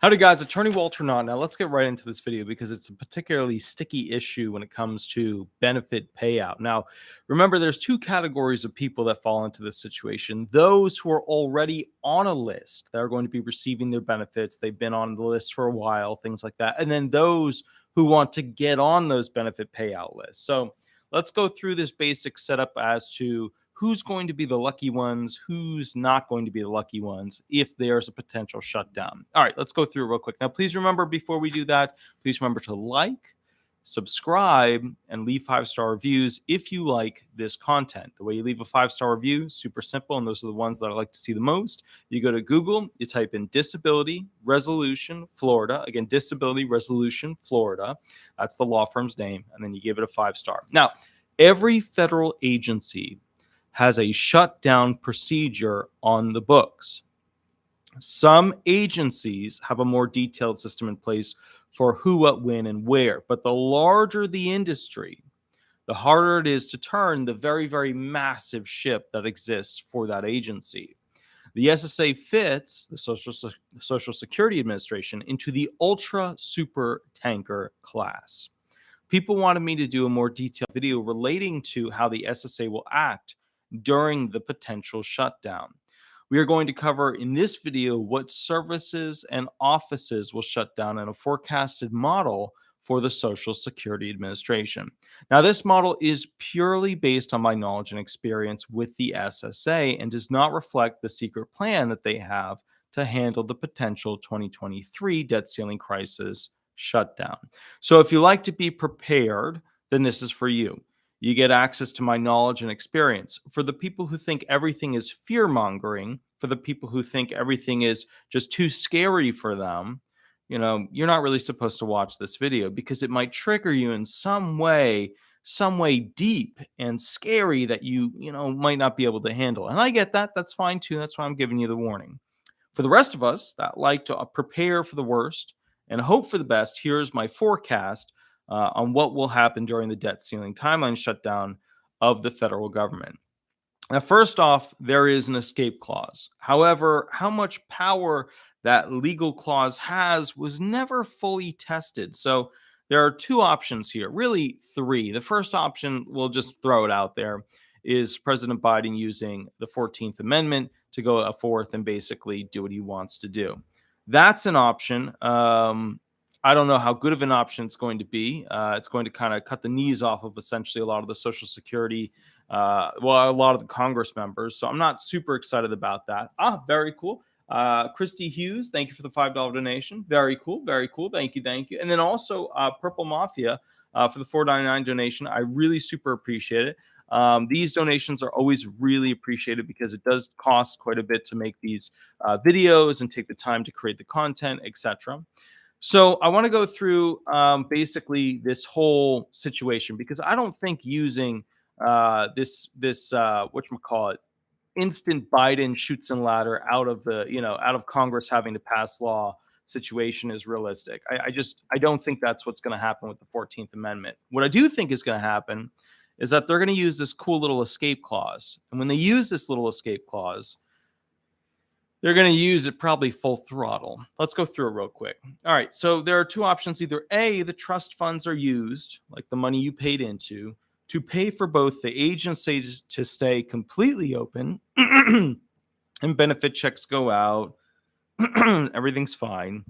Howdy guys, Attorney Walter Hnot. Now let's get right into this video because it's a particularly sticky issue when it comes to benefit payout. Now, remember there's two categories of people that fall into this situation. Those who are already on a list that are going to be receiving their benefits. They've been on the list for a while, things like that. And then those who want to get on those benefit payout lists. So let's go through this basic setup as to who's going to be the lucky ones, who's not going to be the lucky ones if there's a potential shutdown. All right, let's go through it real quick. Now, please remember before we do that, please remember to like, subscribe, and leave 5-star reviews if you like this content. The way you leave a 5-star review, super simple, and those are the ones that I like to see the most. You go to Google, you type in Disability Resolution Florida. Again, Disability Resolution Florida. That's the law firm's name, and then you give it a 5-star. Now, every federal agency has a shutdown procedure on the books. Some agencies have a more detailed system in place for who, what, when, and where. But the larger the industry, the harder it is to turn the very, very massive ship that exists for that agency. The SSA fits the Social Security Administration into the ultra super tanker class. People wanted me to do a more detailed video relating to how the SSA will act during the potential shutdown. We are going to cover in this video what services and offices will shut down in a forecasted model for the Social Security Administration. Now, this model is purely based on my knowledge and experience with the SSA and does not reflect the secret plan that they have to handle the potential 2023 debt ceiling crisis shutdown. So if you like to be prepared, then this is for you. You get access to my knowledge and experience. For the people who think everything is fear-mongering, for the people who think everything is just too scary for them, you're not really supposed to watch this video because it might trigger you in some way deep and scary that you might not be able to handle. And I get that. That's fine too. That's why I'm giving you the warning. For the rest of us that like to prepare for the worst and hope for the best, here's my forecast on what will happen during the debt ceiling timeline shutdown of the federal government. Now, first off, there is an escape clause. However, how much power that legal clause has was never fully tested. So there are two options here, really three. The first option, we'll just throw it out there, is President Biden using the 14th Amendment to go a fourth and basically do what he wants to do. That's an option. I don't know how good of an option it's going to be. It's going to kind of cut the knees off of essentially a lot of the Social Security, a lot of the Congress members. So I'm not super excited about that. Very cool. Christy Hughes, thank you for the $5 donation. Very cool. Very cool. Thank you. Thank you. And then also Purple Mafia for the $4.99 donation. I really super appreciate it. These donations are always really appreciated because it does cost quite a bit to make these videos and take the time to create the content, etc. So I want to go through basically this whole situation because I don't think using this whatchamacallit, instant Biden shoots and ladder out of Congress having to pass law situation is realistic. I don't think that's what's going to happen with the 14th Amendment. What I do think is going to happen is that they're going to use this cool little escape clause. And when they use this little escape clause, they're going to use it probably full throttle. Let's go through it real quick. All right. So there are two options. Either A, the trust funds are used, like the money you paid into, to pay for both the agencies to stay completely open and benefit checks go out. Everything's fine.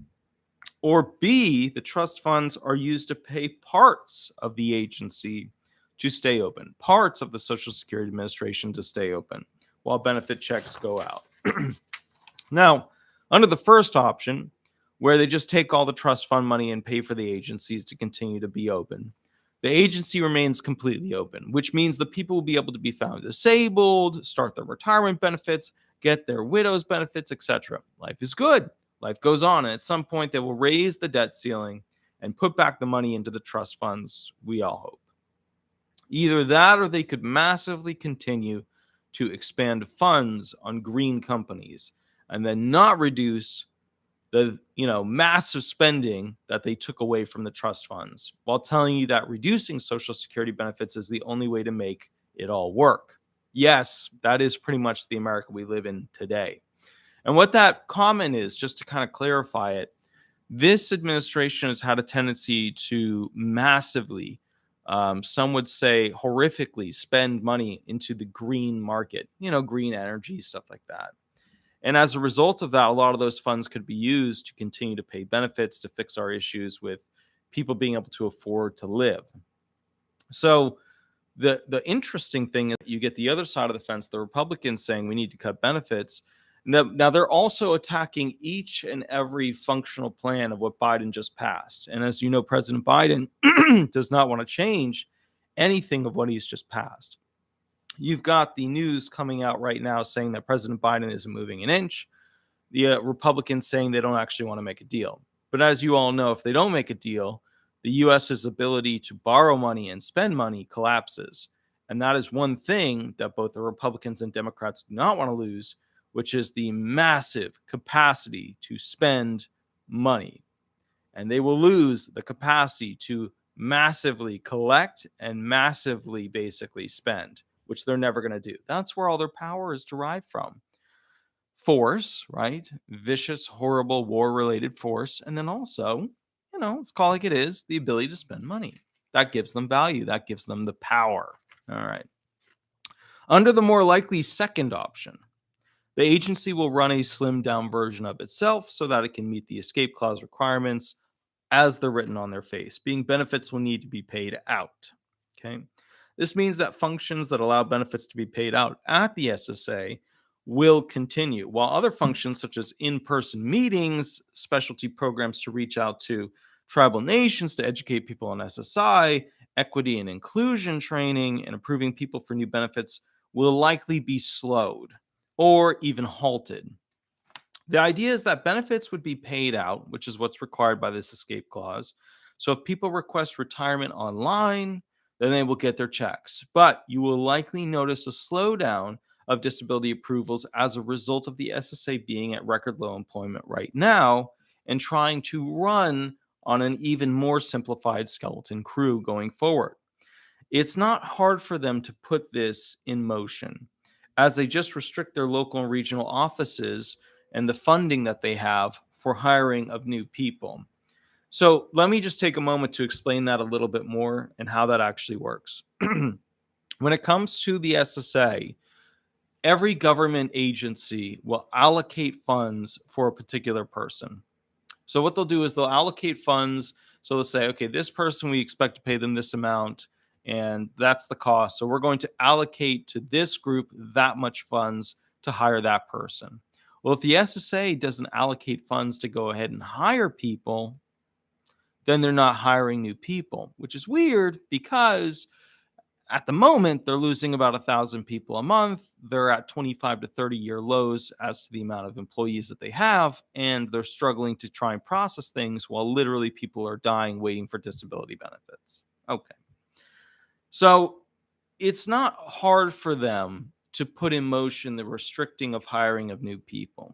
Or B, the trust funds are used to pay parts of the agency to stay open, parts of the Social Security Administration to stay open while benefit checks go out. Now, under the first option, where they just take all the trust fund money and pay for the agencies to continue to be open, the agency remains completely open, which means the people will be able to be found disabled, start their retirement benefits, get their widow's benefits, etc. Life is good. Life goes on. And at some point, they will raise the debt ceiling and put back the money into the trust funds, we all hope. Either that or they could massively continue to expand funds on green companies and then not reduce the massive spending that they took away from the trust funds while telling you that reducing Social Security benefits is the only way to make it all work. Yes, that is pretty much the America we live in today. And what that comment is, just to kind of clarify it, This administration has had a tendency to massively, some would say horrifically, spend money into the green market, green energy, stuff like that. And as a result of that, a lot of those funds could be used to continue to pay benefits to fix our issues with people being able to afford to live. So the interesting thing is you get the other side of the fence, the Republicans saying we need to cut benefits. Now they're also attacking each and every functional plan of what Biden just passed. And as you know, President Biden does not want to change anything of what he's just passed. You've got the news coming out right now saying that President Biden isn't moving an inch. The Republicans saying they don't actually want to make a deal. But as you all know, if they don't make a deal, the U.S.'s ability to borrow money and spend money collapses. And that is one thing that both the Republicans and Democrats do not want to lose, which is the massive capacity to spend money. And they will lose the capacity to massively collect and massively basically spend, which they're never going to do. That's where all their power is derived from. Force, right? Vicious, horrible, war-related force. And then also, let's call it like it is, the ability to spend money. That gives them value. That gives them the power. All right. Under the more likely second option, the agency will run a slimmed-down version of itself so that it can meet the escape clause requirements as they're written on their face, being benefits will need to be paid out. Okay. This means that functions that allow benefits to be paid out at the SSA will continue, while other functions such as in-person meetings, specialty programs to reach out to tribal nations to educate people on SSI, equity and inclusion training, and approving people for new benefits will likely be slowed or even halted. The idea is that benefits would be paid out, which is what's required by this escape clause. So if people request retirement online, then they will get their checks. But you will likely notice a slowdown of disability approvals as a result of the SSA being at record low employment right now and trying to run on an even more simplified skeleton crew going forward. It's not hard for them to put this in motion as they just restrict their local and regional offices and the funding that they have for hiring of new people. So let me just take a moment to explain that a little bit more and how that actually works. When it comes to the SSA, every government agency will allocate funds for a particular person. So what they'll do is they'll allocate funds. So they'll say, okay, this person, we expect to pay them this amount, and that's the cost. So we're going to allocate to this group that much funds to hire that person. Well, if the SSA doesn't allocate funds to go ahead and hire people, then they're not hiring new people, which is weird because at the moment, they're losing about 1,000 people a month. They're at 25 to 30-year lows as to the amount of employees that they have, and they're struggling to try and process things while literally people are dying waiting for disability benefits. Okay. So it's not hard for them to put in motion the restricting of hiring of new people.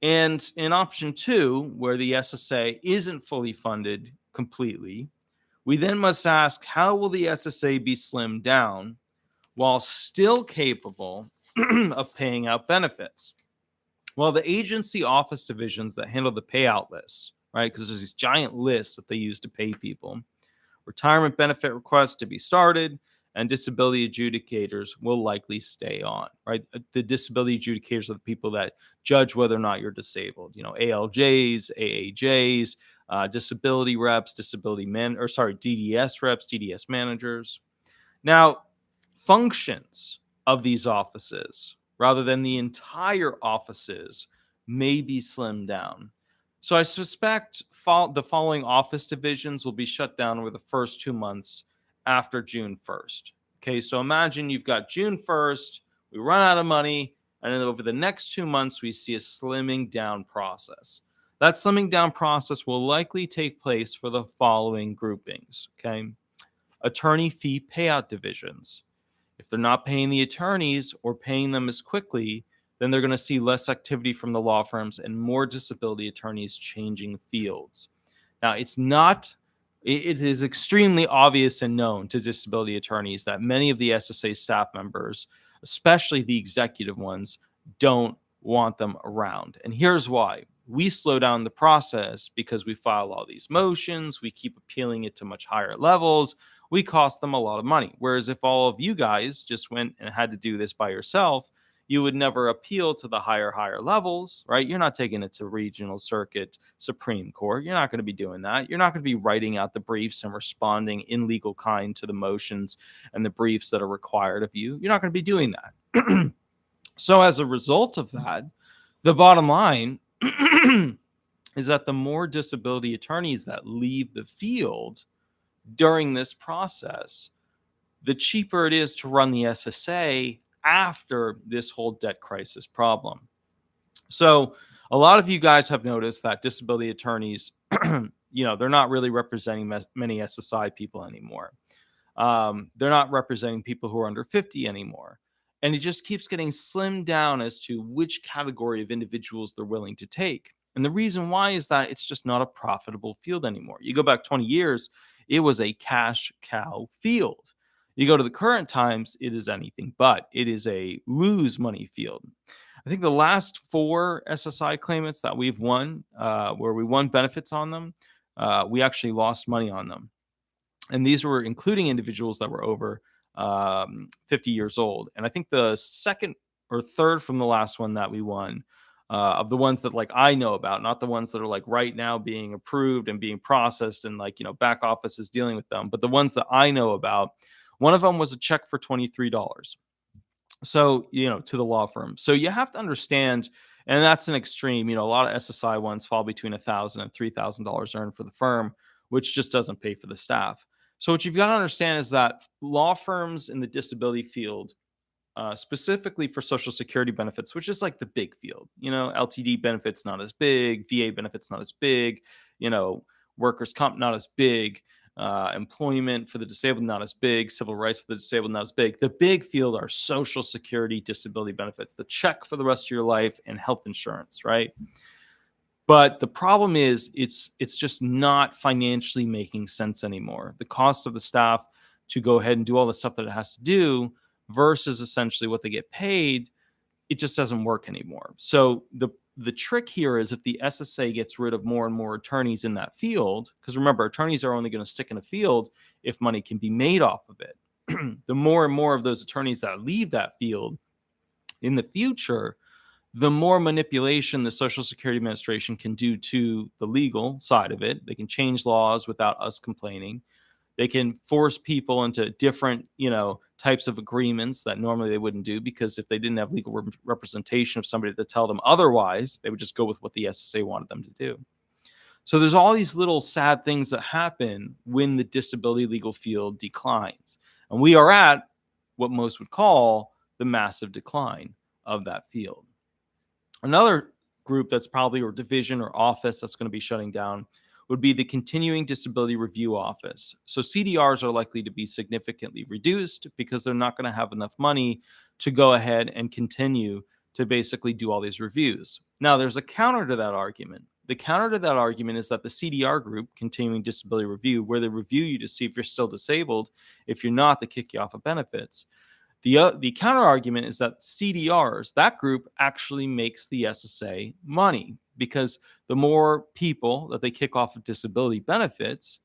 And in option 2, where the SSA isn't fully funded completely, we then must ask, how will the SSA be slimmed down while still capable of paying out benefits? Well, the agency office divisions that handle the payout lists, right? Because there's these giant lists that they use to pay people. Retirement benefit requests to be started, and disability adjudicators will likely stay on, right? The disability adjudicators are the people that judge whether or not you're disabled. ALJs, AAJs, disability reps, DDS reps, DDS managers. Now, functions of these offices, rather than the entire offices, may be slimmed down. So I suspect the following office divisions will be shut down over the first 2 months after June 1st. Okay, so imagine you've got June 1st, we run out of money, and then over the next 2 months, we see a slimming down process. That slimming down process will likely take place for the following groupings, okay? Attorney fee payout divisions. If they're not paying the attorneys or paying them as quickly, then they're going to see less activity from the law firms and more disability attorneys changing fields. Now, it is extremely obvious and known to disability attorneys that many of the SSA staff members, especially the executive ones, don't want them around. And here's why. we slow down the process because we file all these motions, we keep appealing it to much higher levels, we cost them a lot of money. Whereas if all of you guys just went and had to do this by yourself, you would never appeal to the higher levels, right? You're not taking it to regional circuit, Supreme Court. You're not going to be doing that. You're not going to be writing out the briefs and responding in legal kind to the motions and the briefs that are required of you. You're not going to be doing that. So as a result of that, the bottom line is that the more disability attorneys that leave the field during this process, the cheaper it is to run the SSA after this whole debt crisis problem. So a lot of you guys have noticed that disability attorneys, they're not really representing many SSI people anymore. They're not representing people who are under 50 anymore. And it just keeps getting slimmed down as to which category of individuals they're willing to take. And the reason why is that it's just not a profitable field anymore. You go back 20 years, it was a cash cow field. You go to the current times, it is anything but. It is a lose money field. I think the last 4 SSI claimants that we've won, where we won benefits on them, we actually lost money on them. And these were including individuals that were over 50 years old. And I think the second or third from the last one that we won, of the ones that like I know about, not the ones that are like right now being approved and being processed and like, back office is dealing with them, but the ones that I know about, one of them was a check for $23. So, to the law firm. So you have to understand, and that's an extreme, a lot of SSI ones fall between $1,000 and $3,000 earned for the firm, which just doesn't pay for the staff. So what you've got to understand is that law firms in the disability field, specifically for Social Security benefits, which is like the big field, LTD benefits not as big, VA benefits not as big, workers' comp not as big, employment for the disabled not as big, civil rights for the disabled not as big. The big field are Social Security disability benefits, the check for the rest of your life, and health insurance, right? But the problem is it's just not financially making sense anymore. The cost of the staff to go ahead and do all the stuff that it has to do versus essentially what they get paid, it just doesn't work anymore. So the trick here is if the SSA gets rid of more and more attorneys in that field, because remember, attorneys are only going to stick in a field if money can be made off of it. The more and more of those attorneys that leave that field in the future, the more manipulation the Social Security Administration can do to the legal side of it. They can change laws without us complaining. They can force people into different, types of agreements that normally they wouldn't do, because if they didn't have legal representation of somebody to tell them otherwise, they would just go with what the SSA wanted them to do. So there's all these little sad things that happen when the disability legal field declines. And we are at what most would call the massive decline of that field. Another group that's probably, or division or office that's going to be shutting down, would be the Continuing Disability Review Office. So CDRs are likely to be significantly reduced because they're not going to have enough money to go ahead and continue to basically do all these reviews. Now, there's a counter to that argument. The counter to that argument is that the CDR group, Continuing Disability Review, where they review you to see if you're still disabled. If you're not, they kick you off of benefits. The counter argument is that CDRs, that group, actually makes the SSA money, because the more people that they kick off of disability benefits,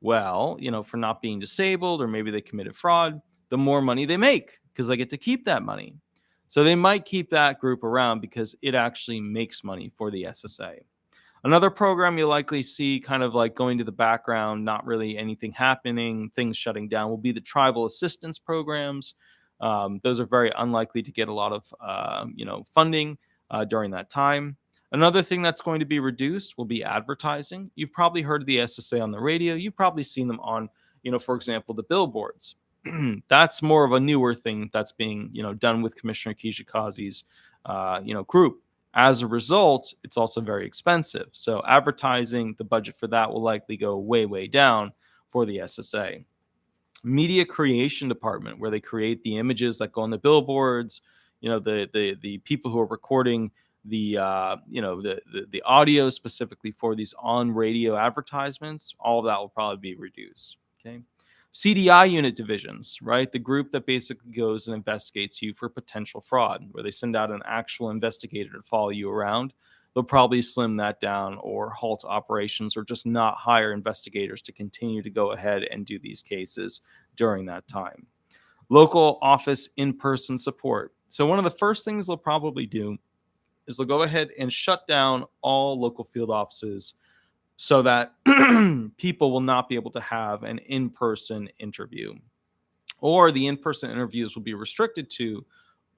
well, for not being disabled, or maybe they committed fraud, the more money they make because they get to keep that money. So they might keep that group around because it actually makes money for the SSA. Another program you'll likely see kind of like going to the background, not really anything happening, things shutting down, will be the tribal assistance programs. Those are very unlikely to get a lot of funding during that time. Another thing that's going to be reduced will be advertising. You've probably heard of the SSA on the radio. You've probably seen them on, for example, the billboards. That's more of a newer thing that's being, done with Commissioner Kijikazi's, group. As a result, it's also very expensive. So advertising, the budget for that will likely go way, way down for the SSA. Media creation department, where they create the images that go on the billboards, the people who are recording the audio specifically for these on radio advertisements, all of that will probably be reduced. Okay. CDI unit divisions, right? The group that basically goes and investigates you for potential fraud, where they send out an actual investigator to follow you around. they'll probably slim that down or halt operations or just not hire investigators to continue to go ahead and do these cases during that time. Local office in-person support. So one of the first things they'll probably do is they'll go ahead and shut down all local field offices so that people will not be able to have an in-person interview, or the in-person interviews will be restricted to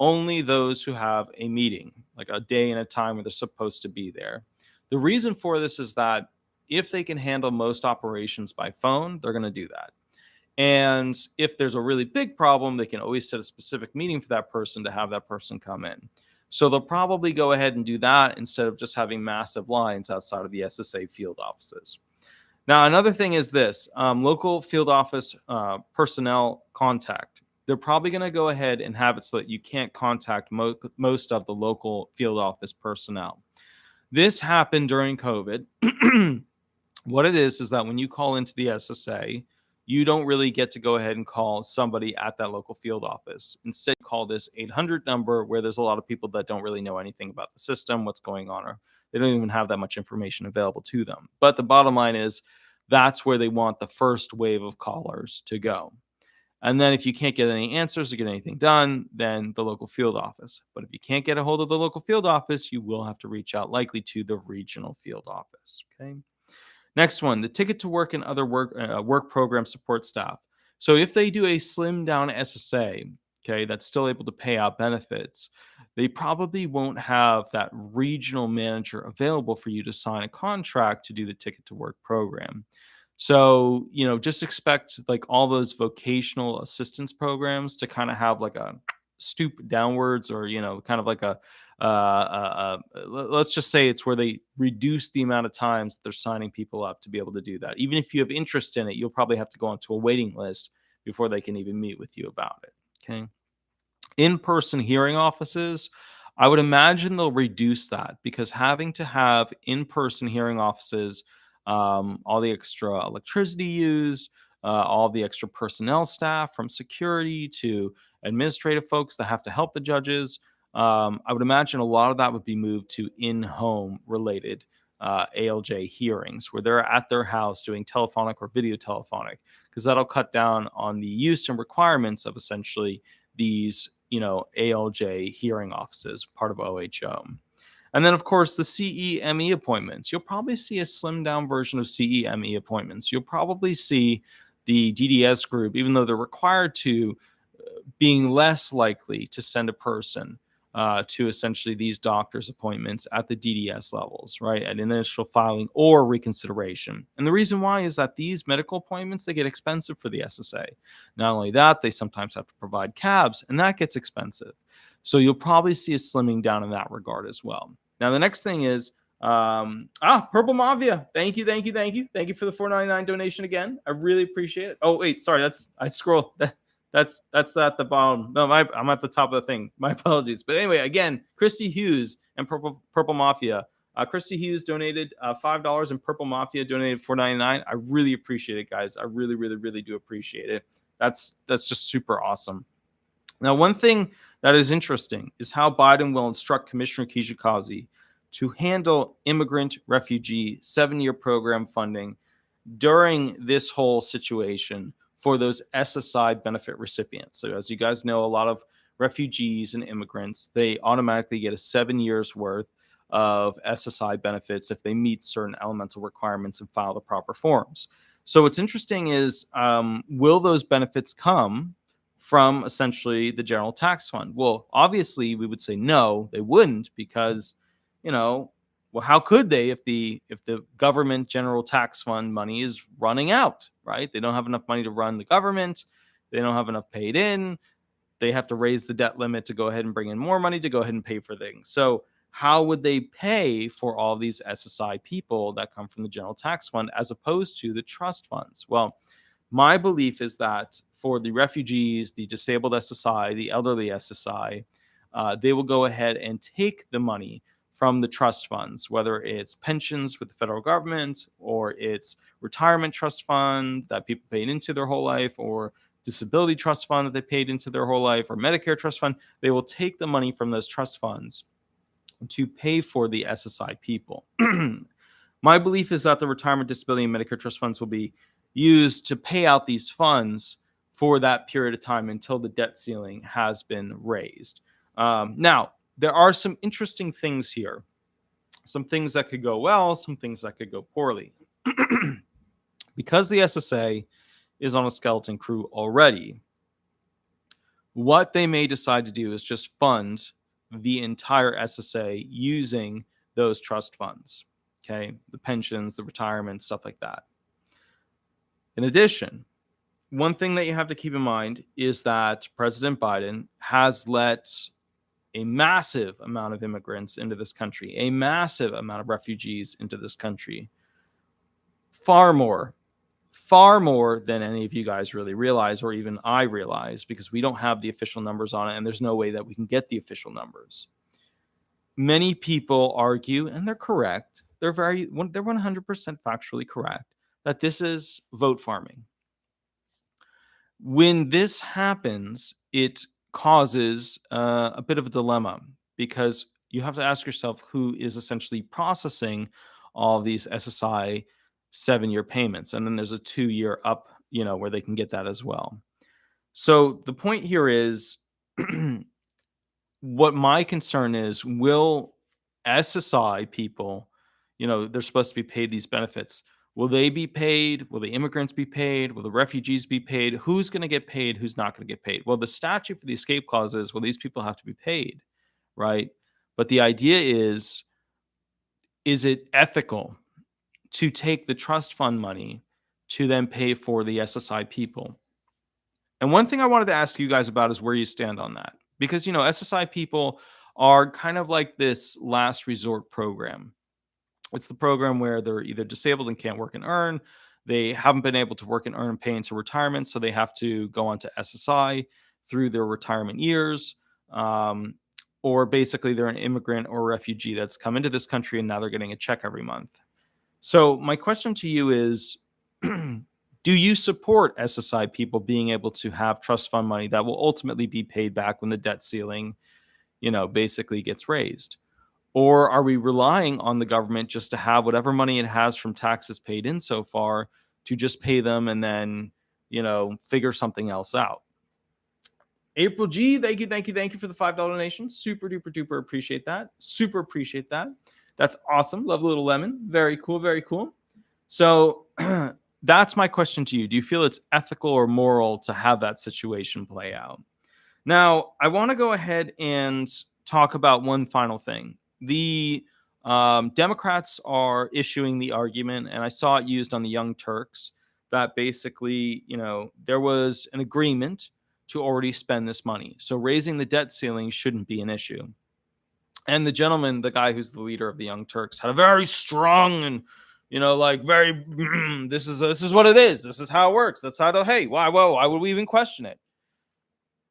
only those who have a meeting, like a day and a time where they're supposed to be there. The reason for this is that if they can handle most operations by phone, they're going to do that. And if there's a really big problem, they can always set a specific meeting for that person to have that person come in. So they'll probably go ahead and do that instead of just having massive lines outside of the SSA field offices. Now, another thing is this, local field office personnel contact. They're probably going to go ahead and have it so that you can't contact most of the local field office personnel. This happened during COVID. What it is that when you call into the SSA, you don't really get to go ahead and call somebody at that local field office. Instead, call this 800 number where there's a lot of people that don't really know anything about the system, what's going on, or they don't even have that much information available to them. But the bottom line is that's where they want the first wave of callers to go. And then if you can't get any answers or get anything done, then the local field office. But if you can't get a hold of the local field office, you will have to reach out likely to the regional field office. Okay. Next one, the ticket to work and other work program support staff. So if they do a slim down SSA, okay, that's still able to pay out benefits, they probably won't have that regional manager available for you to sign a contract to do the ticket to work program. So, just expect like all those vocational assistance programs to kind of have like a stoop downwards, or, kind of like let's just say it's where they reduce the amount of times they're signing people up to be able to do that. Even if you have interest in it, you'll probably have to go onto a waiting list before they can even meet with you about it. Okay. In-person hearing offices, I would imagine they'll reduce that because having to have in-person hearing offices, all the extra electricity used, all the extra personnel staff from security to administrative folks that have to help the judges. I would imagine a lot of that would be moved to in-home related ALJ hearings where they're at their house doing telephonic or video telephonic, because that'll cut down on the use and requirements of essentially these, ALJ hearing offices, part of OHO. And then, of course, the CEME appointments. You'll probably see a slimmed down version of CEME appointments. You'll probably see the DDS group, even though they're required to, being less likely to send a person to essentially these doctor's appointments at the DDS levels, right? At initial filing or reconsideration. And the reason why is that these medical appointments, they get expensive for the SSA. Not only that, they sometimes have to provide cabs, and that gets expensive. So you'll probably see a slimming down in that regard as well. Now, the next thing is, Purple Mafia. Thank you for the $4.99 donation again. I really appreciate it. Oh, wait, sorry, I scrolled. That's at the bottom. No, I'm at the top of the thing. My apologies. But anyway, again, Christy Hughes and Purple Mafia. Christy Hughes donated $5 and Purple Mafia donated $4.99. I really appreciate it, guys. I really, really, really do appreciate it. That's just super awesome. Now, one thing that is interesting is how Biden will instruct Commissioner Kijikazi to handle immigrant refugee 7-year program funding during this whole situation for those SSI benefit recipients. So as you guys know, a lot of refugees and immigrants, they automatically get a 7 years worth of SSI benefits if they meet certain elemental requirements and file the proper forms. So what's interesting is, will those benefits come from essentially the general tax fund? Well, obviously we would say no, they wouldn't, because, well, how could they if the government general tax fund money is running out, right? They don't have enough money to run the government. They don't have enough paid in. They have to raise the debt limit to go ahead and bring in more money to go ahead and pay for things. So how would they pay for all these SSI people that come from the general tax fund as opposed to the trust funds? Well, my belief is that for the refugees, the disabled SSI, the elderly SSI, they will go ahead and take the money from the trust funds, whether it's pensions with the federal government or it's retirement trust fund that people paid into their whole life, or disability trust fund that they paid into their whole life, or Medicare trust fund. They will take the money from those trust funds to pay for the SSI people. My belief is that the retirement, disability, and Medicare trust funds will be used to pay out these funds for that period of time until the debt ceiling has been raised. Now, there are some interesting things here. Some things that could go well, some things that could go poorly. Because the SSA is on a skeleton crew already, what they may decide to do is just fund the entire SSA using those trust funds. Okay, the pensions, the retirement, stuff like that. In addition, one thing that you have to keep in mind is that President Biden has let a massive amount of immigrants into this country, a massive amount of refugees into this country. Far more than any of you guys really realize, or even I realize, because we don't have the official numbers on it, and there's no way that we can get the official numbers. Many people argue, and they're correct, they're 100% factually correct, that this is vote farming. When this happens, it causes a bit of a dilemma, because you have to ask yourself who is essentially processing all of these SSI 7-year payments. And then there's a 2-year up, where they can get that as well. So the point here is, what my concern is, will SSI people, they're supposed to be paid these benefits. Will they be paid? Will the immigrants be paid? Will the refugees be paid? Who's going to get paid? Who's not going to get paid? Well, the statute for the escape clause is, well, these people have to be paid, right? But the idea is it ethical to take the trust fund money to then pay for the SSI people? And one thing I wanted to ask you guys about is where you stand on that. Because, SSI people are kind of like this last resort program. It's the program where they're either disabled and can't work and earn. They haven't been able to work and earn and pay into retirement, so they have to go on to SSI through their retirement years. Or basically they're an immigrant or refugee that's come into this country and now they're getting a check every month. So my question to you is, do you support SSI people being able to have trust fund money that will ultimately be paid back when the debt ceiling, basically gets raised? Or are we relying on the government just to have whatever money it has from taxes paid in so far to just pay them and then, figure something else out? April G, thank you for the $5 donation. Super duper duper appreciate that. Super appreciate that. That's awesome. Love a little lemon. Very cool. Very cool. So that's my question to you. Do you feel it's ethical or moral to have that situation play out? Now, I want to go ahead and talk about one final thing. The Democrats are issuing the argument, and I saw it used on the Young Turks, that basically, there was an agreement to already spend this money. So raising the debt ceiling shouldn't be an issue. And the gentleman, the guy who's the leader of the Young Turks, had a very strong and, very, this is what it is. This is how it works. That's how why would we even question it?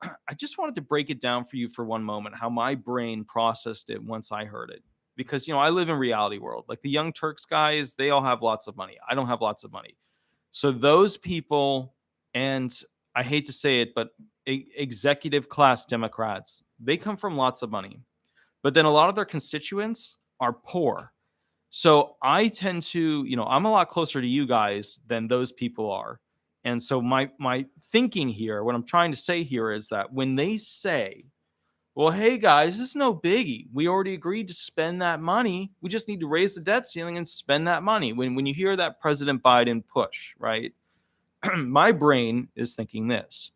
I just wanted to break it down for you for one moment, how my brain processed it once I heard it. Because, I live in reality world. Like the Young Turks guys, they all have lots of money. I don't have lots of money. So those people, and I hate to say it, but executive class Democrats, they come from lots of money. But then a lot of their constituents are poor. So I tend to, I'm a lot closer to you guys than those people are. And so my thinking here, what I'm trying to say here is that when they say, well, hey guys, this is no biggie. We already agreed to spend that money. We just need to raise the debt ceiling and spend that money. When you hear that President Biden push, right? My brain is thinking this.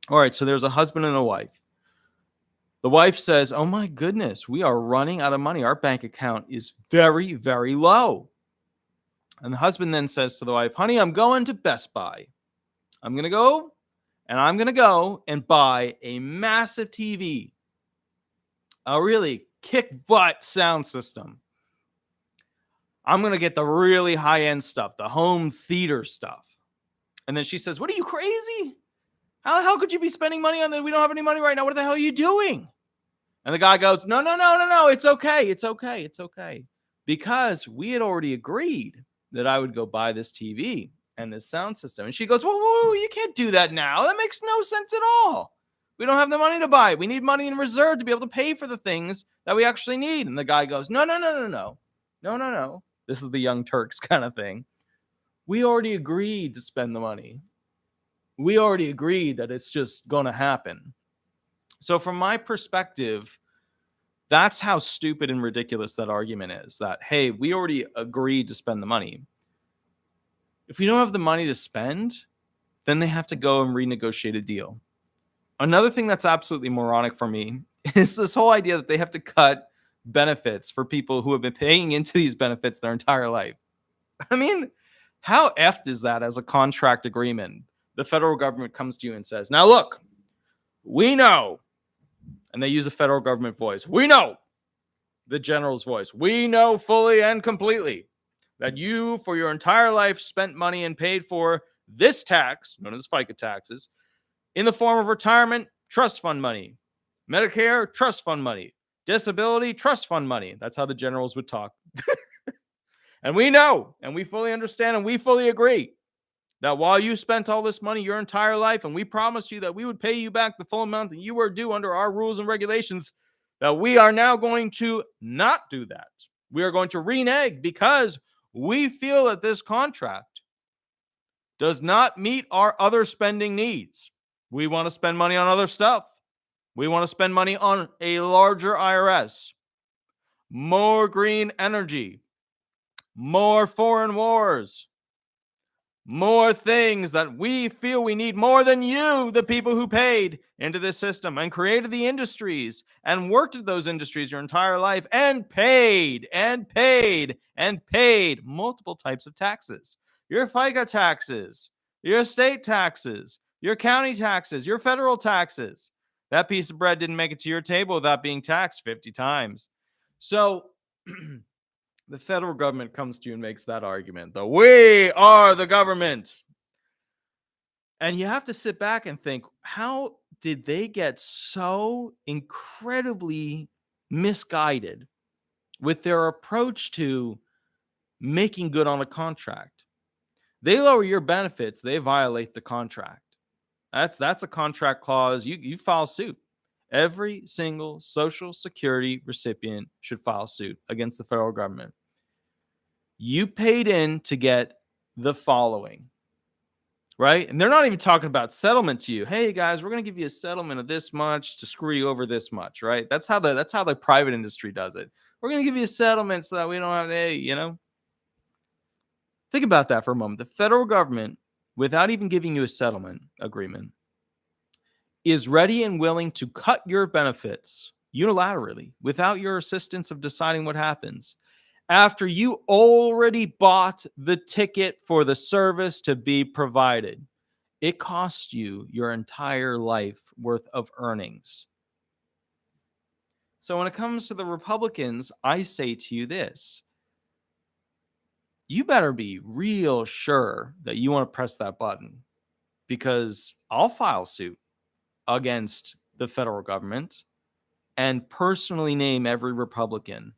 All right, so there's a husband and a wife. The wife says, oh my goodness, we are running out of money. Our bank account is very, very low. And the husband then says to the wife, honey, I'm going to Best Buy. I'm going to go and buy a massive TV. A really kick butt sound system. I'm going to get the really high end stuff, the home theater stuff. And then she says, what are you, crazy? How could you be spending money on that? We don't have any money right now. What the hell are you doing? And the guy goes, no. It's okay. Because we had already agreed that I would go buy this TV and this sound system. And she goes, whoa, you can't do that now. That makes no sense at all. We don't have the money to buy it. We need money in reserve to be able to pay for the things that we actually need. And the guy goes, no, no, no, no, no. No, no, no. This is the Young Turks kind of thing. We already agreed to spend the money. We already agreed that it's just going to happen. So from my perspective, that's how stupid and ridiculous that argument is. That, hey, we already agreed to spend the money. If we don't have the money to spend, then they have to go and renegotiate a deal. Another thing that's absolutely moronic for me is this whole idea that they have to cut benefits for people who have been paying into these benefits their entire life. I mean, how effed is that as a contract agreement? The federal government comes to you and says, now look, we know, and they use a federal government voice, we know, the general's voice, we know fully and completely that you, for your entire life, spent money and paid for this tax, known as FICA taxes, in the form of retirement, trust fund money, Medicare, trust fund money, disability, trust fund money. That's how the generals would talk. And we know, and we fully understand, and we fully agree that while you spent all this money your entire life, and we promised you that we would pay you back the full amount that you were due under our rules and regulations, that we are now going to not do that. We are going to renege because we feel that this contract does not meet our other spending needs. We want to spend money on other stuff. We want to spend money on a larger IRS, more green energy, more foreign wars, more things that we feel we need more than you, the people who paid into this system and created the industries and worked at those industries your entire life and paid multiple types of taxes. Your FICA taxes, your state taxes, your county taxes, your federal taxes. That piece of bread didn't make it to your table without being taxed 50 times. So the federal government comes to you and makes that argument. We are the government. And you have to sit back and think, how did they get so incredibly misguided with their approach to making good on a contract? They lower your benefits, they violate the contract. That's a contract clause. You file suit. Every single Social Security recipient should file suit against the federal government. You paid in to get the following, right? And they're not even talking about settlement to you. Hey guys, we're going to give you a settlement of this much to screw you over this much, right? That's how the private industry does it. We're going to give you a settlement so that we don't have to, Think about that for a moment. The federal government, without even giving you a settlement agreement, is ready and willing to cut your benefits unilaterally without your assistance of deciding what happens after you already bought the ticket for the service to be provided. It costs you your entire life worth of earnings. So when it comes to the Republicans, I say to you this: you better be real sure that you want to press that button, because I'll file suit against the federal government and personally name every Republican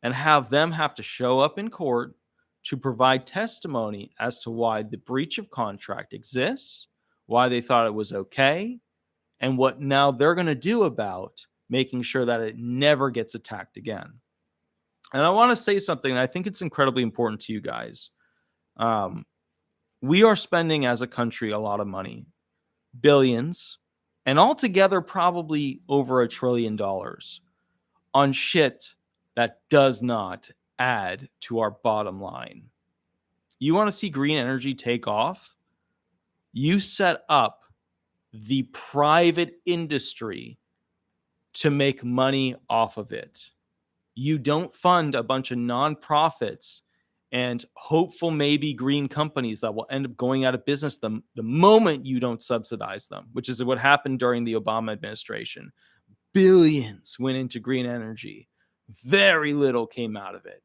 and have them have to show up in court to provide testimony as to why the breach of contract exists, why they thought it was okay, and what now they're going to do about making sure that it never gets attacked again. And I want to say something, and I think it's incredibly important to you guys. We are spending as a country a lot of money, billions, and altogether probably over $1 trillion on shit that does not add to our bottom line. You want to see green energy take off? You set up the private industry to make money off of it. You don't fund a bunch of nonprofits and hopeful maybe green companies that will end up going out of business the moment you don't subsidize them, which is what happened during the Obama administration. Billions went into green energy. Very little came out of it.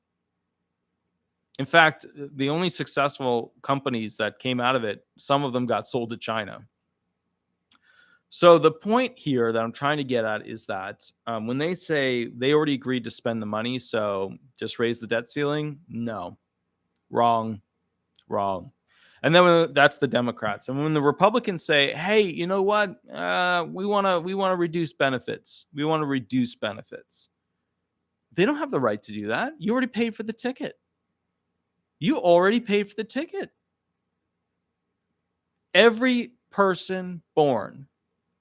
In fact, the only successful companies that came out of it, some of them got sold to China. So the point here that I'm trying to get at is that when they say they already agreed to spend the money, so just raise the debt ceiling, no. Wrong. And then that's the Democrats. And when the Republicans say, "Hey, you know what? We want to reduce benefits. We want to reduce benefits." They don't have the right to do that. You already paid for the ticket. You already paid for the ticket. Every person born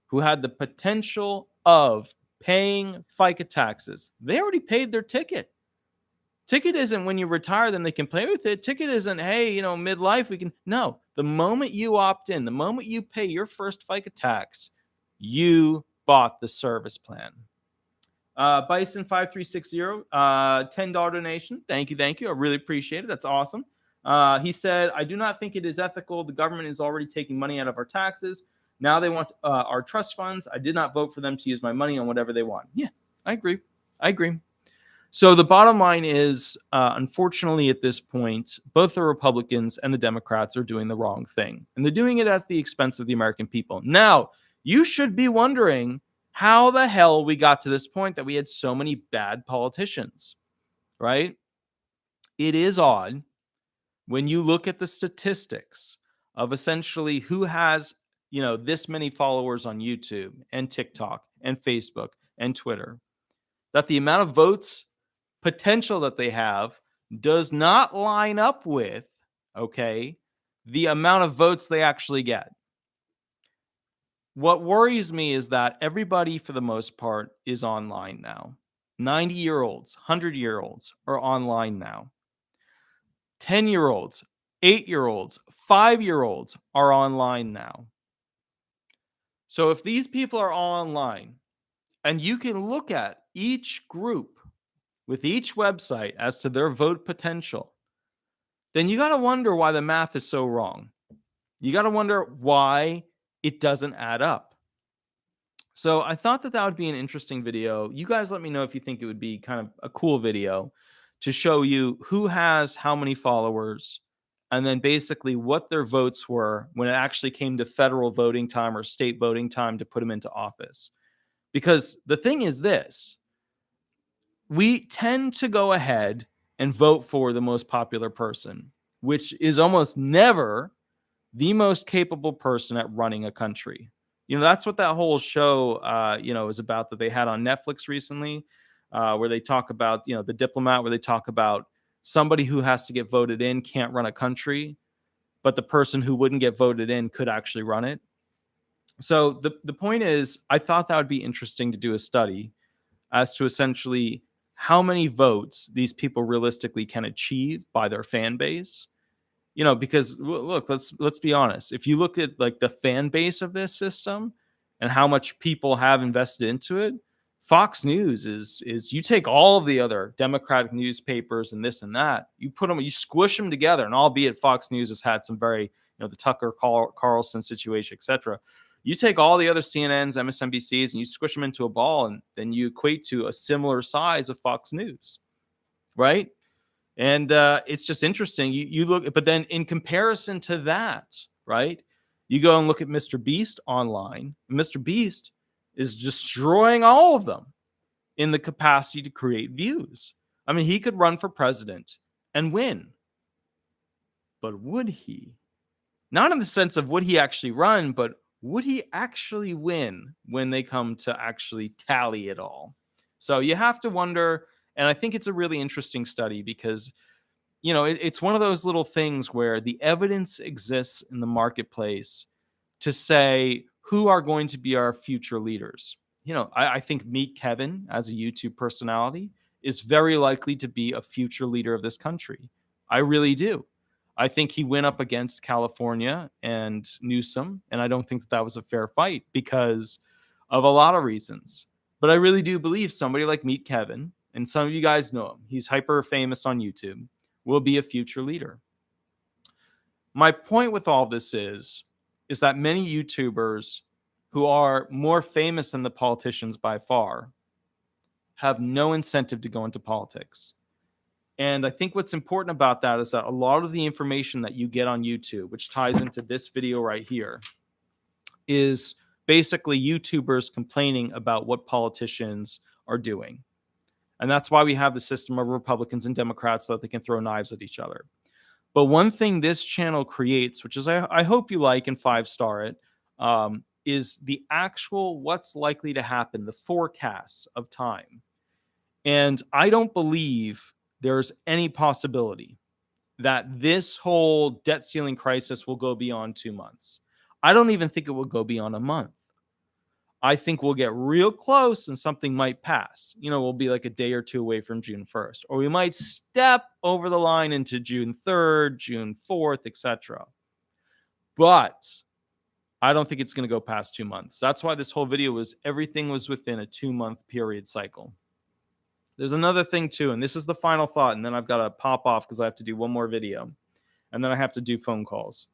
who had the potential of paying FICA taxes, they already paid their ticket. Ticket isn't when you retire, then they can play with it. Ticket isn't, hey, midlife, we can. No, the moment you opt in, the moment you pay your first FICA tax, you bought the service plan. Bison5360, $10 donation. Thank you. I really appreciate it. That's awesome. He said, I do not think it is ethical. The government is already taking money out of our taxes. Now they want our trust funds. I did not vote for them to use my money on whatever they want. Yeah, I agree. So the bottom line is, unfortunately, at this point, both the Republicans and the Democrats are doing the wrong thing. And they're doing it at the expense of the American people. Now, you should be wondering how the hell we got to this point that we had so many bad politicians, right? It is odd when you look at the statistics of essentially who has, this many followers on YouTube and TikTok and Facebook and Twitter, that the amount of votes potential that they have does not line up with, the amount of votes they actually get. What worries me is that everybody, for the most part, is online now. 90-year-olds, 100-year-olds are online now. 10-year-olds, 8-year-olds, 5-year-olds are online now. So if these people are all online, and you can look at each group with each website as to their vote potential, then you got to wonder why the math is so wrong. You got to wonder why it doesn't add up. So I thought that would be an interesting video. You guys let me know if you think it would be kind of a cool video to show you who has how many followers, and then basically what their votes were when it actually came to federal voting time or state voting time to put them into office. Because the thing is this, we tend to go ahead and vote for the most popular person, which is almost never the most capable person at running a country. That's what that whole show, is about that they had on Netflix recently, where they talk about, The Diplomat, where they talk about somebody who has to get voted in can't run a country, but the person who wouldn't get voted in could actually run it. So the point is, I thought that would be interesting to do a study as to essentially how many votes these people realistically can achieve by their fan base. Because look, let's be honest. If you look at like the fan base of this system and how much people have invested into it, Fox News is you take all of the other Democratic newspapers and this and that, you squish them together, and albeit Fox News has had some very, the Tucker Carlson situation, etc. You take all the other CNNs, MSNBCs, and you squish them into a ball, and then you equate to a similar size of Fox News, right? And it's just interesting. You look, but then in comparison to that, right? You go and look at Mr. Beast online. Mr. Beast is destroying all of them in the capacity to create views. I mean, he could run for president and win. But would he? Not in the sense of would he actually run, but would he actually win when they come to actually tally it all? So you have to wonder, and I think it's a really interesting study because, it's one of those little things where the evidence exists in the marketplace to say who are going to be our future leaders. I think Meet Kevin as a YouTube personality is very likely to be a future leader of this country. I really do. I think he went up against California and Newsom, and I don't think that was a fair fight because of a lot of reasons. But I really do believe somebody like Meet Kevin, and some of you guys know him, he's hyper famous on YouTube, will be a future leader. My point with all this is that many YouTubers who are more famous than the politicians by far have no incentive to go into politics. And I think what's important about that is that a lot of the information that you get on YouTube, which ties into this video right here, is basically YouTubers complaining about what politicians are doing. And that's why we have the system of Republicans and Democrats so that they can throw knives at each other. But one thing this channel creates, which is I hope you like and 5-star it, is the actual what's likely to happen, the forecasts of time. And I don't believe there's any possibility that this whole debt ceiling crisis will go beyond 2 months. I don't even think it will go beyond a month. I think we'll get real close and something might pass. We'll be like a day or two away from June 1st, or we might step over the line into June 3rd, June 4th, etc. But I don't think it's going to go past 2 months. That's why this whole video was everything was within a 2-month period cycle. There's another thing too, and this is the final thought, and then I've got to pop off because I have to do one more video, and then I have to do phone calls.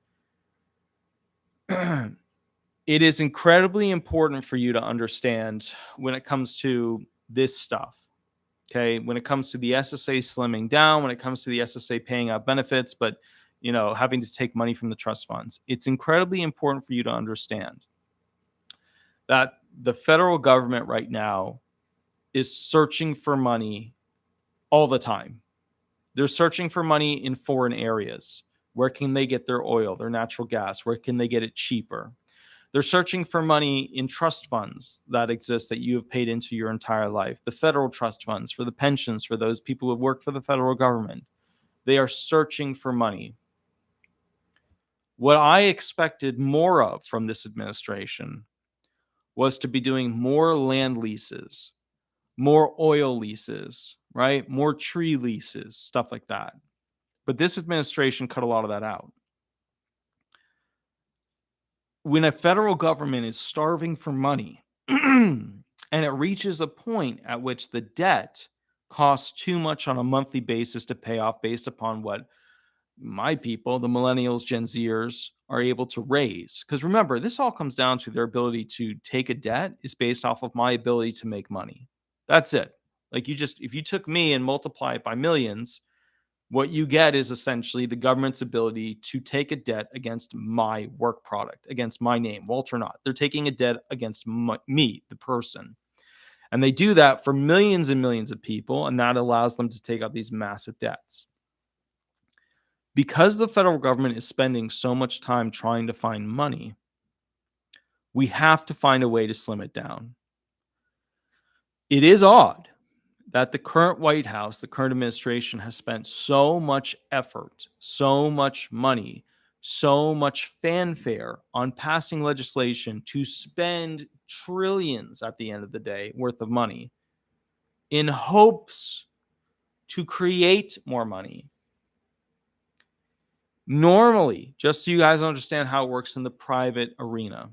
It is incredibly important for you to understand when it comes to this stuff, okay? When it comes to the SSA slimming down, when it comes to the SSA paying out benefits, but having to take money from the trust funds, it's incredibly important for you to understand that the federal government right now is searching for money all the time. They're searching for money in foreign areas. Where can they get their oil, their natural gas? Where can they get it cheaper? They're searching for money in trust funds that exist that you have paid into your entire life. The federal trust funds for the pensions for those people who have worked for the federal government. They are searching for money. What I expected more of from this administration was to be doing more land leases, more oil leases, right? More tree leases, stuff like that. But this administration cut a lot of that out. When a federal government is starving for money and it reaches a point at which the debt costs too much on a monthly basis to pay off based upon what my people, the millennials, Gen Zers, are able to raise. Because remember, this all comes down to their ability to take a debt is based off of my ability to make money. That's it. Like if you took me and multiply it by millions, what you get is essentially the government's ability to take a debt against my work product, against my name, Walter Hnot. They're taking a debt against me, the person. And they do that for millions and millions of people, and that allows them to take out these massive debts. Because the federal government is spending so much time trying to find money, we have to find a way to slim it down. It is odd that the current White House, the current administration, has spent so much effort, so much money, so much fanfare on passing legislation to spend trillions at the end of the day worth of money in hopes to create more money. Normally, just so you guys understand how it works in the private arena,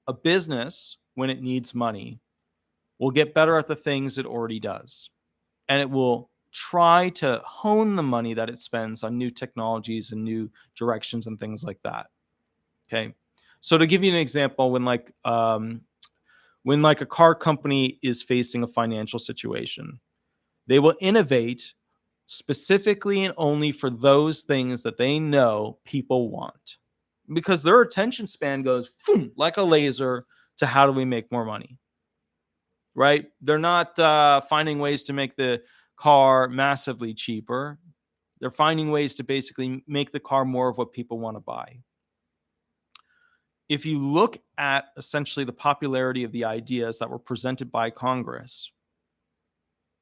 a business, when it needs money, will get better at the things it already does. And it will try to hone the money that it spends on new technologies and new directions and things like that. Okay. So to give you an example, when a car company is facing a financial situation, they will innovate specifically and only for those things that they know people want, because their attention span goes like a laser to how do we make more money. Right? They're not finding ways to make the car massively cheaper. They're finding ways to basically make the car more of what people want to buy. If you look at essentially the popularity of the ideas that were presented by Congress,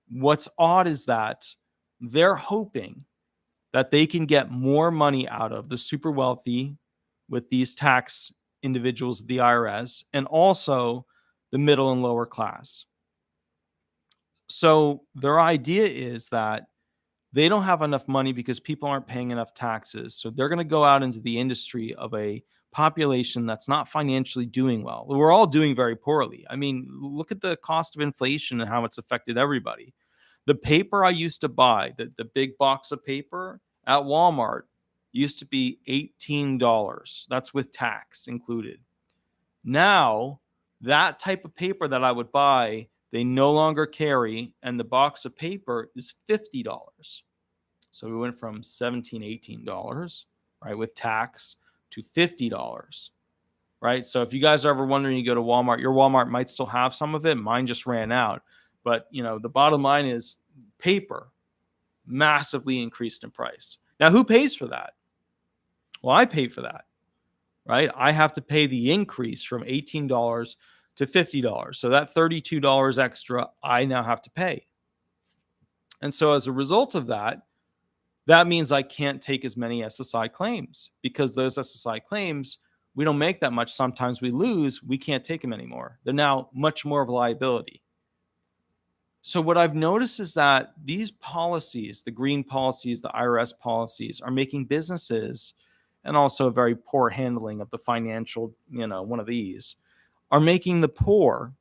what's odd is that they're hoping that they can get more money out of the super wealthy with these tax individuals at the IRS and also the middle and lower class. So their idea is that they don't have enough money because people aren't paying enough taxes. So they're going to go out into the industry of a population that's not financially doing well. We're all doing very poorly. I mean, look at the cost of inflation and how it's affected everybody. The paper I used to buy, the big box of paper at Walmart, used to be $18. That's with tax included. Now, that type of paper that I would buy, they no longer carry, and the box of paper is $50. So we went from $17, $18, right, with tax to $50, right? So if you guys are ever wondering, you go to Walmart, your Walmart might still have some of it. Mine just ran out. But, the bottom line is paper massively increased in price. Now, who pays for that? Well, I pay for that, right? I have to pay the increase from $18 to $50. So that $32 extra, I now have to pay. And so as a result of that, that means I can't take as many SSI claims, because those SSI claims, we don't make that much. Sometimes we lose. We can't take them anymore. They're now much more of a liability. So what I've noticed is that these policies, the green policies, the IRS policies, are making businesses, and also a very poor handling of the financial, one of these, are making the poor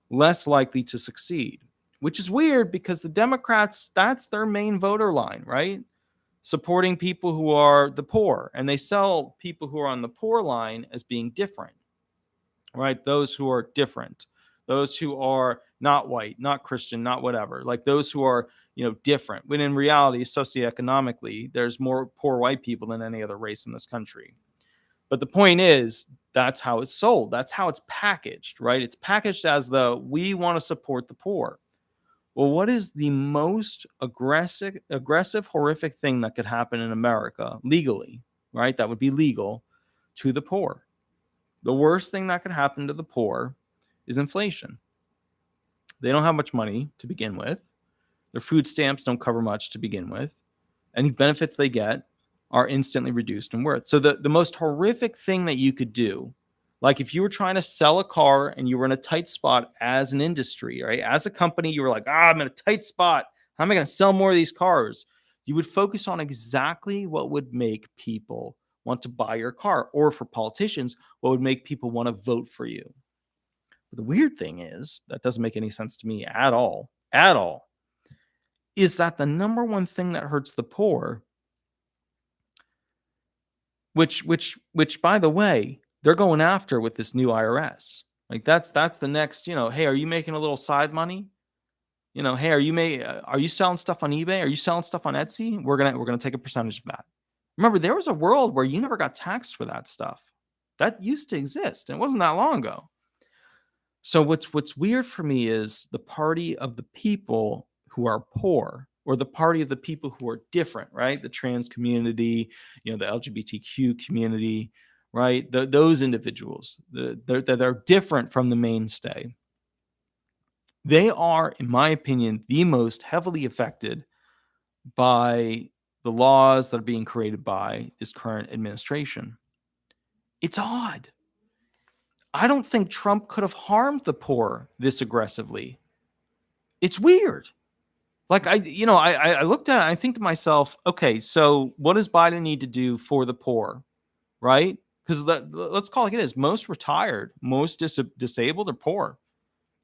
less likely to succeed, which is weird because the Democrats, that's their main voter line, right? Supporting people who are the poor. And they sell people who are on the poor line as being different, right? Those who are different, those who are not white, not Christian, not whatever, like those who are, different. When in reality, socioeconomically, there's more poor white people than any other race in this country. But the point is, that's how it's sold. That's how it's packaged, right? It's packaged as we want to support the poor. Well, what is the most aggressive, horrific thing that could happen in America legally, right? That would be legal to the poor. The worst thing that could happen to the poor is inflation. They don't have much money to begin with. Their food stamps don't cover much to begin with. Any benefits they get are instantly reduced in worth. So the most horrific thing that you could do, like if you were trying to sell a car and you were in a tight spot as an industry, right? As a company, you were like, I'm in a tight spot. How am I going to sell more of these cars? You would focus on exactly what would make people want to buy your car, or for politicians, what would make people want to vote for you. But the weird thing is, that doesn't make any sense to me at all, is that the number one thing that hurts the poor, which by the way, they're going after with this new IRS. Like that's the next, hey, are you making a little side money? Hey, are you selling stuff on eBay? Are you selling stuff on Etsy? We're going to take a percentage of that. Remember, there was a world where you never got taxed for that stuff. That used to exist, and it wasn't that long ago. So what's weird for me is the party of the people who are poor, or the party of the people who are different, right? The trans community, the LGBTQ community, right? Those individuals, they're different from the mainstay. They are, in my opinion, the most heavily affected by the laws that are being created by this current administration. It's odd. I don't think Trump could have harmed the poor this aggressively. It's weird. Like I looked at it, and I think to myself, okay, so what does Biden need to do for the poor, right? Because let's call it like it is. Most retired, most disabled are poor.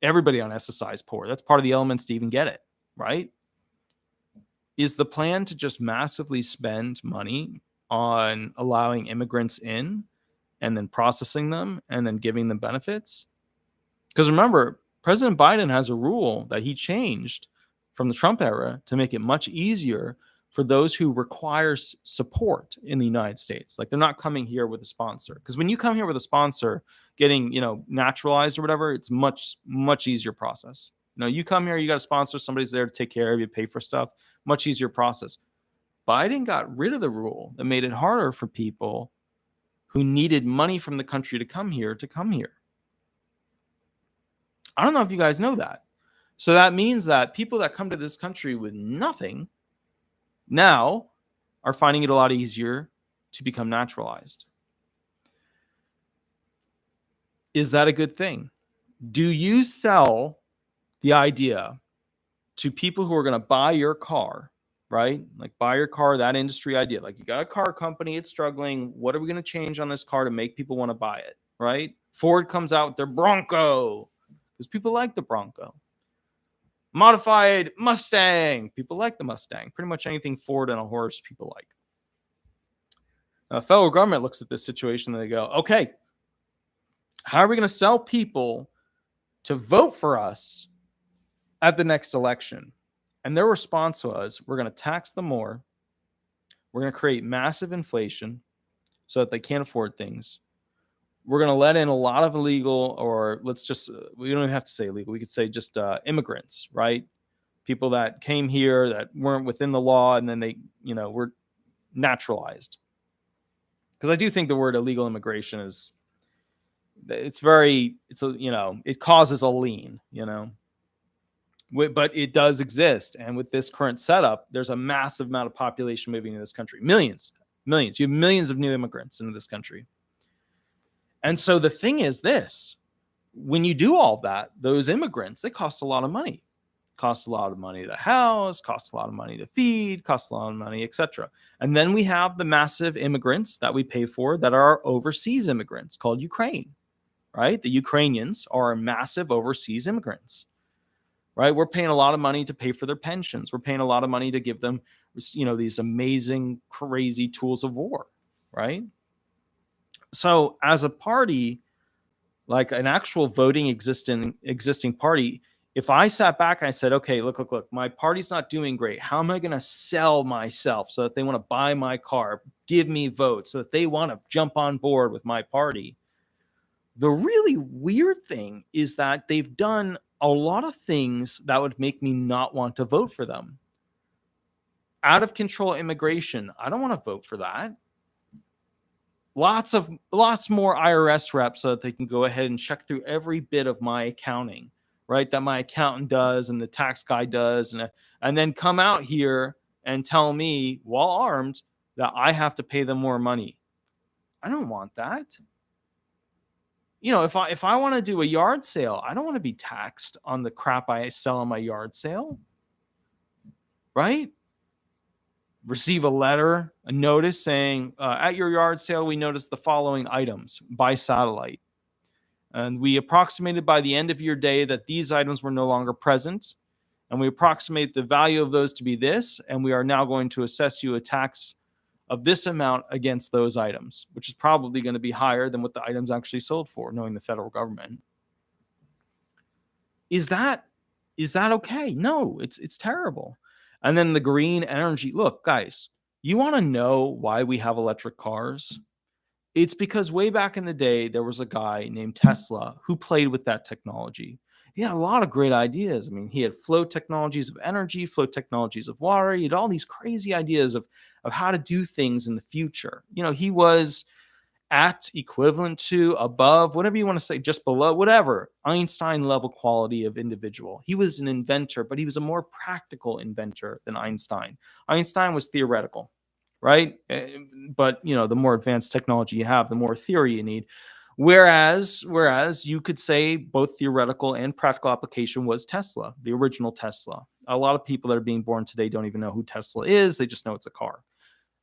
Everybody on SSI is poor. That's part of the elements to even get it, right? Is the plan to just massively spend money on allowing immigrants in and then processing them and then giving them benefits? Because remember, President Biden has a rule that he changed from the Trump era to make it much easier for those who require support in the United States. Like they're not coming here with a sponsor. Because when you come here with a sponsor, getting, naturalized or whatever, it's much, much easier process. You come here, you got a sponsor, somebody's there to take care of you, pay for stuff, much easier process. Biden got rid of the rule that made it harder for people who needed money from the country to come here. I don't know if you guys know that. So that means that people that come to this country with nothing now are finding it a lot easier to become naturalized. Is that a good thing? Do you sell the idea to people who are going to buy your car, right? Like buy your car, that industry idea. Like you got a car company, it's struggling. What are we going to change on this car to make people want to buy it, right? Ford comes out with their Bronco because people like the Bronco. Modified Mustang. People like the Mustang. Pretty much anything Ford and a horse, people like. Now, the federal government looks at this situation and they go, okay, how are we going to sell people to vote for us at the next election? And their response was, we're going to tax them more. We're going to create massive inflation so that they can't afford things. We're going to let in a lot of illegal, or we don't even have to say illegal. We could say just immigrants, right? People that came here that weren't within the law, and then they, were naturalized. Because I do think the word illegal immigration it causes a lean, but it does exist. And with this current setup, there's a massive amount of population moving into this country. Millions. You have millions of new immigrants into this country. And so the thing is this, when you do all that, those immigrants, they cost a lot of money. Cost a lot of money to house, cost a lot of money to feed, cost a lot of money, etc. And then we have the massive immigrants that we pay for that are overseas immigrants called Ukraine, right? The Ukrainians are massive overseas immigrants, right? We're paying a lot of money to pay for their pensions. We're paying a lot of money to give them, these amazing, crazy tools of war, right? So as a party, like an actual voting existing party, if I sat back and I said, okay, look, my party's not doing great. How am I going to sell myself so that they want to buy my car, give me votes, so that they want to jump on board with my party? The really weird thing is that they've done a lot of things that would make me not want to vote for them. Out of control immigration, I don't want to vote for that. Lots more IRS reps so that they can go ahead and check through every bit of my accounting, right? That my accountant does and the tax guy does, and then come out here and tell me, while armed, that I have to pay them more money. I don't want that. If I want to do a yard sale, I don't want to be taxed on the crap I sell on my yard sale, right? Receive a letter, a notice saying, at your yard sale, we noticed the following items by satellite. And we approximated by the end of your day that these items were no longer present. And we approximate the value of those to be this. And we are now going to assess you a tax of this amount against those items, which is probably going to be higher than what the items actually sold for, knowing the federal government. Is that okay? No, it's terrible. And then the green energy. Look, guys, you want to know why we have electric cars? It's because way back in the day, there was a guy named Tesla who played with that technology. He had a lot of great ideas. I mean, he had flow technologies of energy, flow technologies of water. He had all these crazy ideas of how to do things in the future. He was at, equivalent to, above, whatever you want to say, just below, whatever, Einstein level quality of individual. He was an inventor, but he was a more practical inventor than Einstein. Einstein was theoretical, right? But, the more advanced technology you have, the more theory you need. Whereas you could say both theoretical and practical application was Tesla, the original Tesla. A lot of people that are being born today don't even know who Tesla is. They just know it's a car.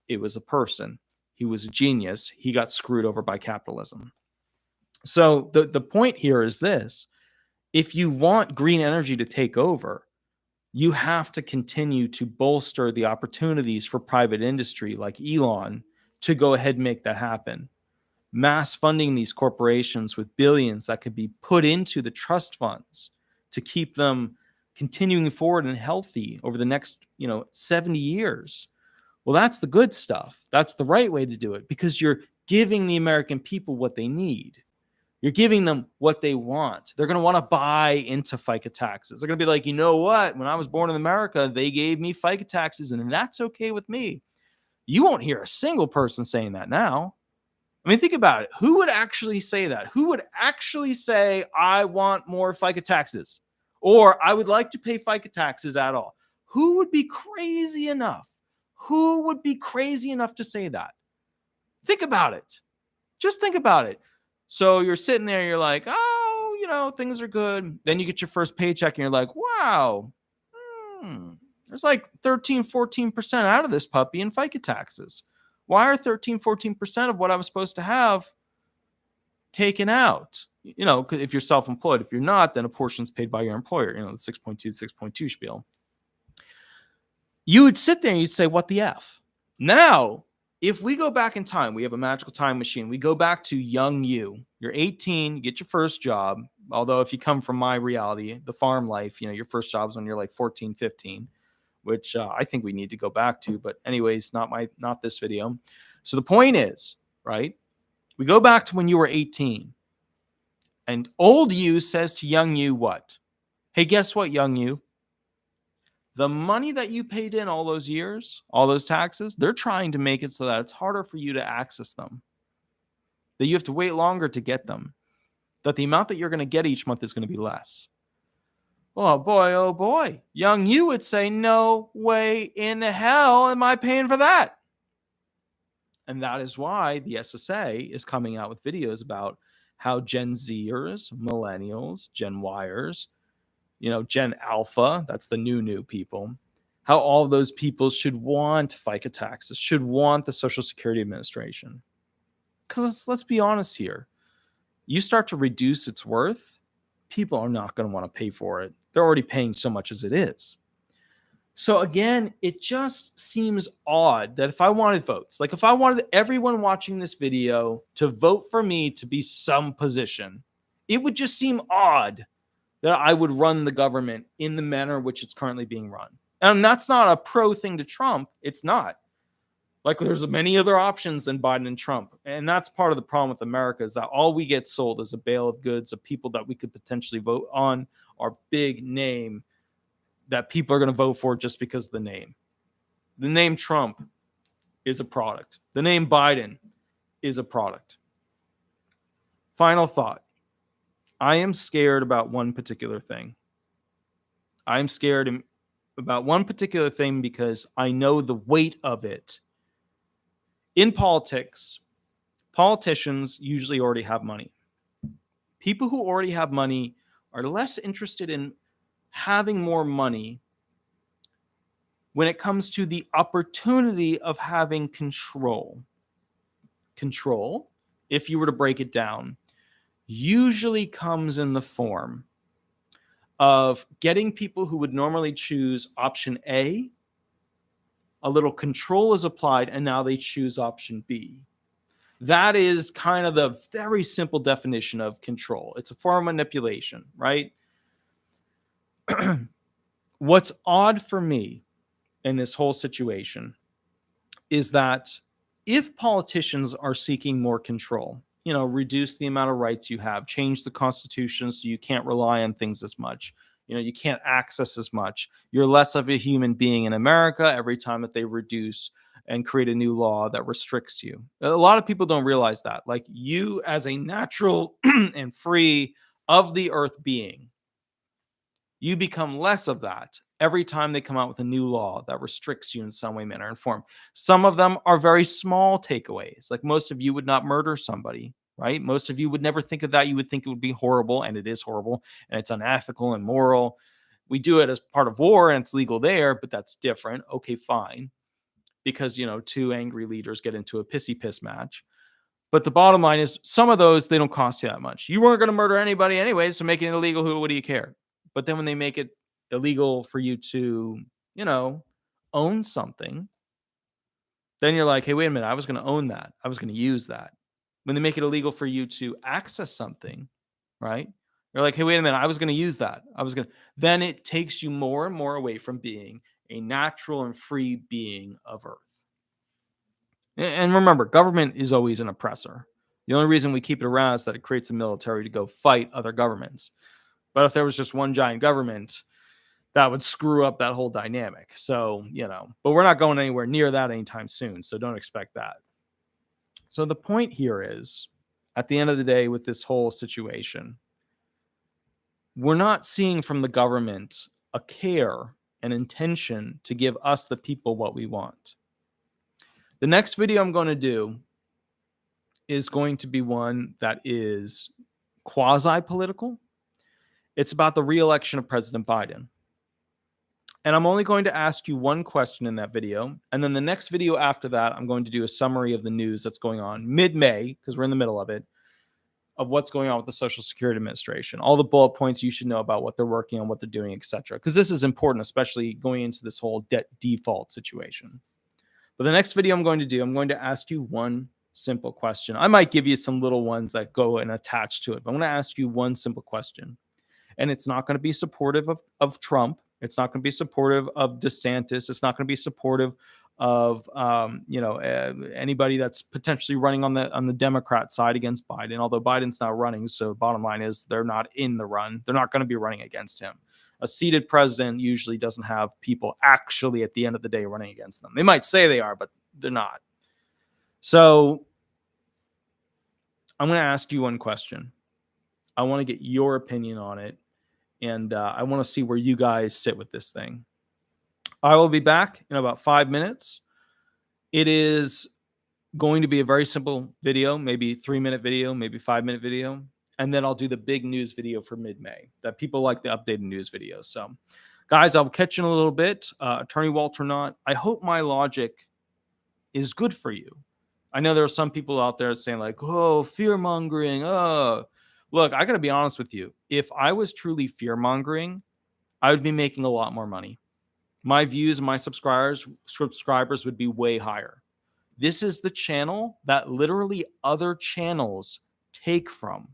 It was a person. He was a genius. He got screwed over by capitalism. So the point here is this. If you want green energy to take over, you have to continue to bolster the opportunities for private industry like Elon to go ahead and make that happen. Mass funding these corporations with billions that could be put into the trust funds to keep them continuing forward and healthy over the next 70 years. Well, that's the good stuff. That's the right way to do it, because you're giving the American people what they need. You're giving them what they want. They're going to want to buy into FICA taxes. They're going to be like, you know what? When I was born in America, they gave me FICA taxes, and that's okay with me. You won't hear a single person saying that now. I mean, think about it. Who would actually say that? Who would actually say, I want more FICA taxes, or I would like to pay FICA taxes at all? Who would be crazy enough? Who would be crazy enough to say that? Think about it. Just think about it. So you're sitting there, you're like, oh, things are good. Then you get your first paycheck and you're like, wow, there's like 13, 14% out of this puppy in FICA taxes. Why are 13, 14% of what I was supposed to have taken out? If you're self-employed. If you're not, then a portion's paid by your employer. The 6.2 spiel. You would sit there and you'd say, what the F? Now, if we go back in time, we have a magical time machine. We go back to young you. You're 18, you get your first job. Although if you come from my reality, the farm life, your first job is when you're like 14, 15, which I think we need to go back to. But anyways, not this video. So the point is, right, we go back to when you were 18. And old you says to young you what? Hey, guess what, young you? the money that you paid in all those years, all those taxes, they're trying to make it so that it's harder for you to access them, that you have to wait longer to get them, that the amount that you're going to get each month is going to be less. Oh boy. Young you would say, no way in hell am I paying for that. And that is why the SSA is coming out with videos about how Gen Zers, millennials, Gen Yers, Gen Alpha, that's the new people, how all those people should want FICA taxes, should want the Social Security Administration. Because let's be honest here. You start to reduce its worth, people are not going to want to pay for it. They're already paying so much as it is. So again, it just seems odd that if I wanted votes, like if I wanted everyone watching this video to vote for me to be some position, it would just seem odd that I would run the government in the manner in which it's currently being run. And that's not a pro thing to Trump. It's not. Like there's many other options than Biden and Trump. And that's part of the problem with America is that all we get sold is a bale of goods of people that we could potentially vote on our big name that people are going to vote for just because of the name. The name Trump is a product. The name Biden is a product. Final thought. I am scared about one particular thing. I'm scared about one particular thing because I know the weight of it. In politics, politicians usually already have money. People who already have money are less interested in having more money when it comes to the opportunity of having control. Control, if you were to break it down, usually comes in the form of getting people who would normally choose option A, a little control is applied, and now they choose option B. That is kind of the very simple definition of control. It's a form of manipulation, right? What's odd for me in this whole situation is that if politicians are seeking more control, reduce the amount of rights you have, change the Constitution so you can't rely on things as much, you can't access as much, you're less of a human being in America every time that they reduce and create a new law that restricts you. A lot of people don't realize that. Like you as a natural and free of the earth being, you become less of that every time they come out with a new law that restricts you in some way, manner, and form. Some of them are very small takeaways. Like most of you would not murder somebody, right? Most of you would never think of that. You would think it would be horrible, and it is horrible, and it's unethical and moral. We do it as part of war, and it's legal there, but that's different. Okay, fine. Because, two angry leaders get into a pissy piss match. But the bottom line is some of those, they don't cost you that much. You weren't going to murder anybody anyways, so making it illegal, what do you care? But then when they make it illegal for you to, own something, then you're like, hey, wait a minute, I was going to own that. I was going to use that. When they make it illegal for you to access something, right? You're like, hey, wait a minute, I was going to use that. Then it takes you more and more away from being a natural and free being of Earth. And remember, government is always an oppressor. The only reason we keep it around is that it creates a military to go fight other governments. But if there was just one giant government, that would screw up that whole dynamic. So, but we're not going anywhere near that anytime soon. So don't expect that. So the point here is, at the end of the day, with this whole situation, we're not seeing from the government a care and intention to give us, the people, what we want. The next video I'm going to do is going to be one that is quasi-political. It's about the re-election of President Biden. And I'm only going to ask you one question in that video. And then the next video after that, I'm going to do a summary of the news that's going on mid-May, because we're in the middle of it, of what's going on with the Social Security Administration. All the bullet points you should know about what they're working on, what they're doing, etc. Because this is important, especially going into this whole debt default situation. But the next video I'm going to ask you one simple question. I might give you some little ones that go and attach to it, but I'm going to ask you one simple question. And it's not going to be supportive of Trump. It's not going to be supportive of DeSantis. It's not going to be supportive of anybody that's potentially running on the Democrat side against Biden. Although Biden's not running, so bottom line is they're not in the run. They're not going to be running against him. A seated president usually doesn't have people actually at the end of the day running against them. They might say they are, but they're not. So I'm going to ask you one question. I want to get your opinion on it, and I want to see where you guys sit with this thing. I will be back in about 5 minutes. It is going to be a very simple video, maybe 3-minute video, maybe 5-minute video. And then I'll do the big news video for mid-May that people like the updated news videos. So guys, I'll catch you in a little bit. Attorney Walter Hnot, I hope my logic is good for you. I know there are some people out there saying like, oh, fear mongering. Oh, look, I got to be honest with you. If I was truly fear mongering, I would be making a lot more money. My views and my subscribers would be way higher. This is the channel that literally other channels take from.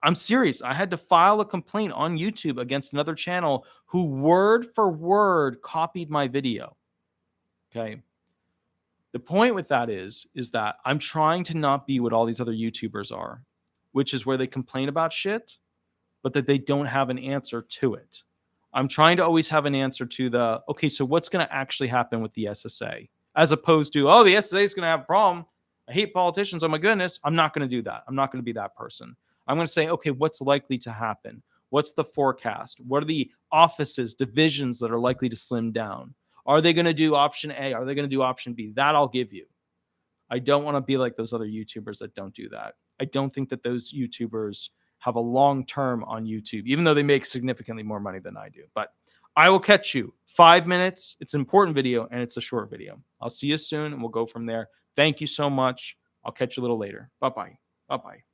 I'm serious. I had to file a complaint on YouTube against another channel who word for word copied my video. Okay. The point with that is that I'm trying to not be what all these other YouTubers are, which is where they complain about shit, but that they don't have an answer to it. I'm trying to always have an answer to the, okay, so what's going to actually happen with the SSA? As opposed to, oh, the SSA is going to have a problem. I hate politicians. Oh, my goodness. I'm not going to do that. I'm not going to be that person. I'm going to say, okay, what's likely to happen? What's the forecast? What are the offices, divisions that are likely to slim down? Are they going to do option A? Are they going to do option B? That I'll give you. I don't want to be like those other YouTubers that don't do that. I don't think that those YouTubers have a long term on YouTube, even though they make significantly more money than I do. But I will catch you 5 minutes. It's an important video and it's a short video. I'll see you soon and we'll go from there. Thank you so much. I'll catch you a little later. Bye-bye. Bye-bye.